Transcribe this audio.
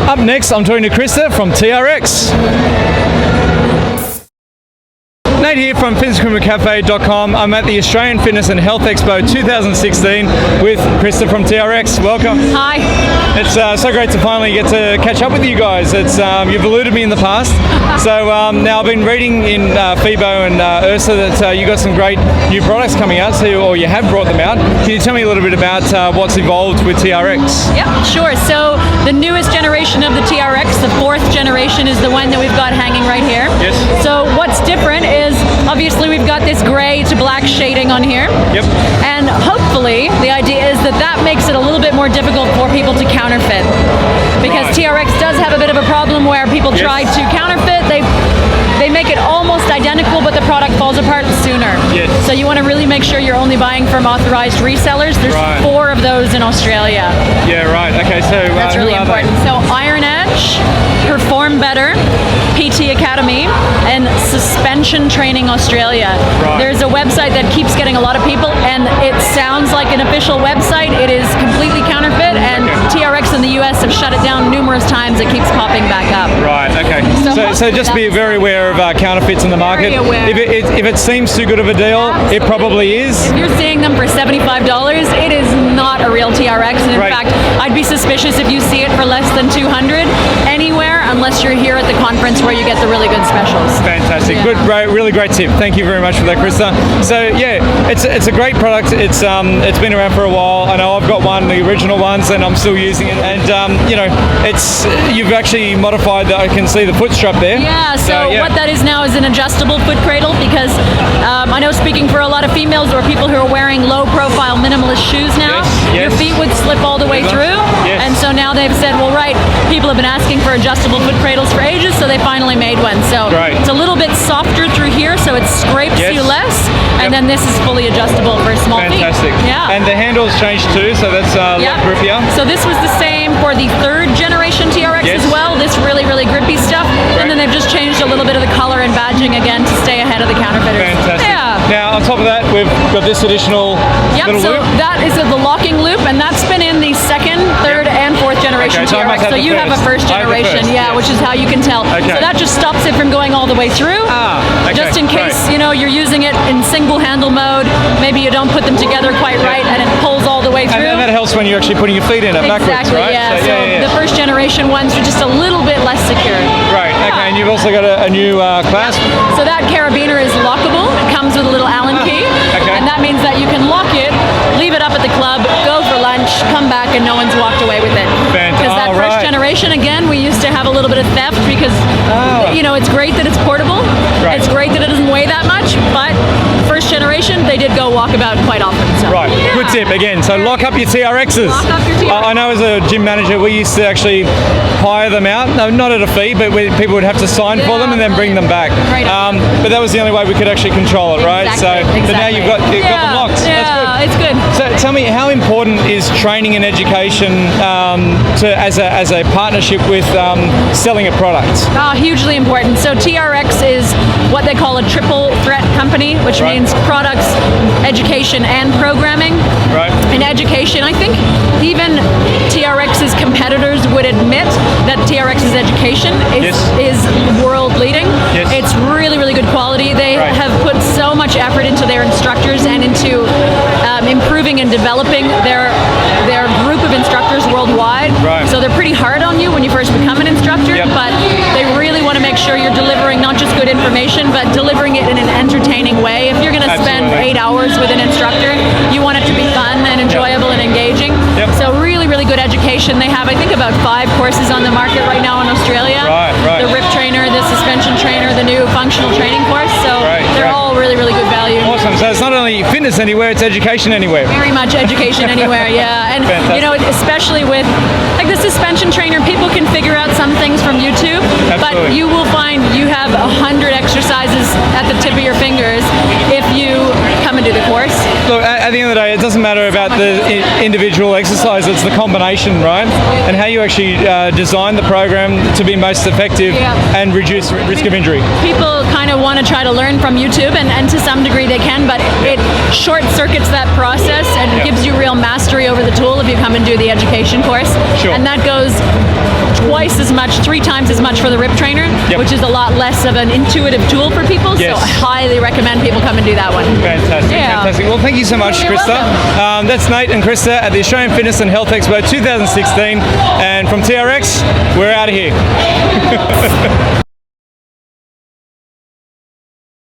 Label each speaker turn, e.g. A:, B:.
A: Up next, I'm talking to Krista from TRX. Nate here from fitnessrecruitmentcafe.com. I'm at the Australian Fitness and Health Expo 2016 with Krista from TRX. Welcome.
B: Hi.
A: It's so great to finally get to catch up with you guys. It's you've eluded me in the past, so now I've been reading in FIBO and Ursa that you got some great new products coming out, or you have brought them out. Can you tell me a little bit about what's evolved with TRX?
B: Yep, sure. So the newest generation of the TRX, the 4th generation, is the one that we've got hanging right here.
A: Yes.
B: So what's different is obviously we've got this gray to black shading on here.
A: Yep.
B: And hopefully the idea is that makes it a little bit more difficult for people to counterfeit. Because TRX does have a bit of a problem where people try to counterfeit. They make it almost identical, but the product falls apart sooner.
A: Yes.
B: So you want to really make sure you're only buying from authorized resellers. There's 4 of those in Australia.
A: Yeah, right. Okay, so
B: that's really important. So Iron Edge, Perform Better, PT Academy, and Suspension Training Australia. There's a website that keeps getting a lot of people, and it sounds like an official website. It is completely counterfeit, and TRX in the US have shut it down numerous times. It keeps popping back up.
A: Right, okay. So just be very aware of counterfeits in the market. If it seems too good of a deal, it probably is.
B: If you're seeing them for $75, it is not a real TRX, and in fact, I'd be suspicious if you see it for less than $200 anywhere, unless you're here at the conference where you get the really good specials.
A: Fantastic. Good, really great tip. Thank you very much for that, Krista. So yeah, it's a great product. It's been around for a while. I know I've got one, the original ones, and I'm still using it. And you know, you've actually modified that. I can see the foot strap there.
B: Yeah. So what that is now is an adjustable foot cradle, because I know, speaking for a lot of females or people who are wearing low-profile minimalist shoes now, your feet would slip all the way through. And so now they've said, well, people have been asking for adjustable foot cradles for ages, so they finally made one. So it's a little bit softer through here, so it scrapes you less, and then this is fully adjustable for small feet.
A: Fantastic.
B: Yeah.
A: And the handle's changed too, so that's a lot grippier.
B: So this was the same for the 3rd generation TRX as well. This really, really grippy stuff. And then they've just changed a little bit of the color and badging again to stay ahead of the counterfeiters.
A: Fantastic.
B: Yeah.
A: Now, on top of that, we've got this additional little loop.
B: That is the locking loop, and that's been in the 2nd, 3rd, and 4th generation TRX. So you have a 1st generation, which is how you can tell. So that just stops it from going all the way through. Just in case you're using it in single handle mode, maybe you don't put them together quite right, and it pulls all the way through.
A: And that helps when you're actually putting your feet in it backwards, right?
B: Yeah. So the 1st generation ones are just a little bit less secure.
A: Right. Okay. And you've also got a new clasp.
B: So that carabiner is lockable. It comes with a little Allen key. And that means that you can lock it, leave it up at the club, go for lunch, come back, and no one's walked away with it. Because that 1st generation, again, we used to have a little bit of theft because, it's great that it's portable. It's great that it doesn't weigh that much, but 1st generation, they did go walkabout quite often. So.
A: Right. Good tip again. So lock up your TRXs.
B: Lock up your TRXs.
A: I know as a gym manager, we used to actually hire them out. No, not at a fee, but people would have to sign for them and then bring them back. But that was the only way we could actually control it, right? But now you've got them locked.
B: Yeah,
A: that's good.
B: It's good.
A: So tell me, how important is training and education as a partnership with selling a product?
B: Hugely important. So TRX is what they call a triple threat company, which means products, education, and programming. In education, I think even TRX's competitors would admit that TRX's education is world leading. It's really, really good quality. They have put so much effort into their instructors and into improving and developing their group of instructors worldwide. So they're pretty hard on you when you first become an instructor, but they really want to make sure you're delivering not just good information, but delivering it in an entertaining way. If you're going to spend 8 hours with an instructor, you want it to be fun and enjoyable and engaging. So really, really good education. They have, I think, about 5 courses on the market right now in Australia. The RIP trainer, the suspension trainer, the new functional training course. So they're all really, really good value.
A: Awesome. So it's not only fitness anywhere, it's education anywhere.
B: Very much education anywhere, yeah. And especially with the suspension trainer, people can figure out some things from YouTube, but you will find you have 100 exercises at the tip of your fingers if you come and do the course.
A: Look, at the end of end of the day, it doesn't matter about the individual exercise, it's the combination, right? And how you actually design the program to be most effective and reduce risk of injury.
B: People kind of want to try to learn from YouTube, and to some degree they can, but it short circuits that process and gives you real mastery over the tool if you come and do the education course.
A: Sure.
B: And that goes twice as much, 3 times as much for the rip trainer, which is a lot less of an intuitive tool for people. So I highly recommend people come and do that one.
A: Fantastic, fantastic. Well, thank you so much, Krista. That's Nate and Krista at the Australian Fitness and Health Expo 2016. And from TRX, we're out of here.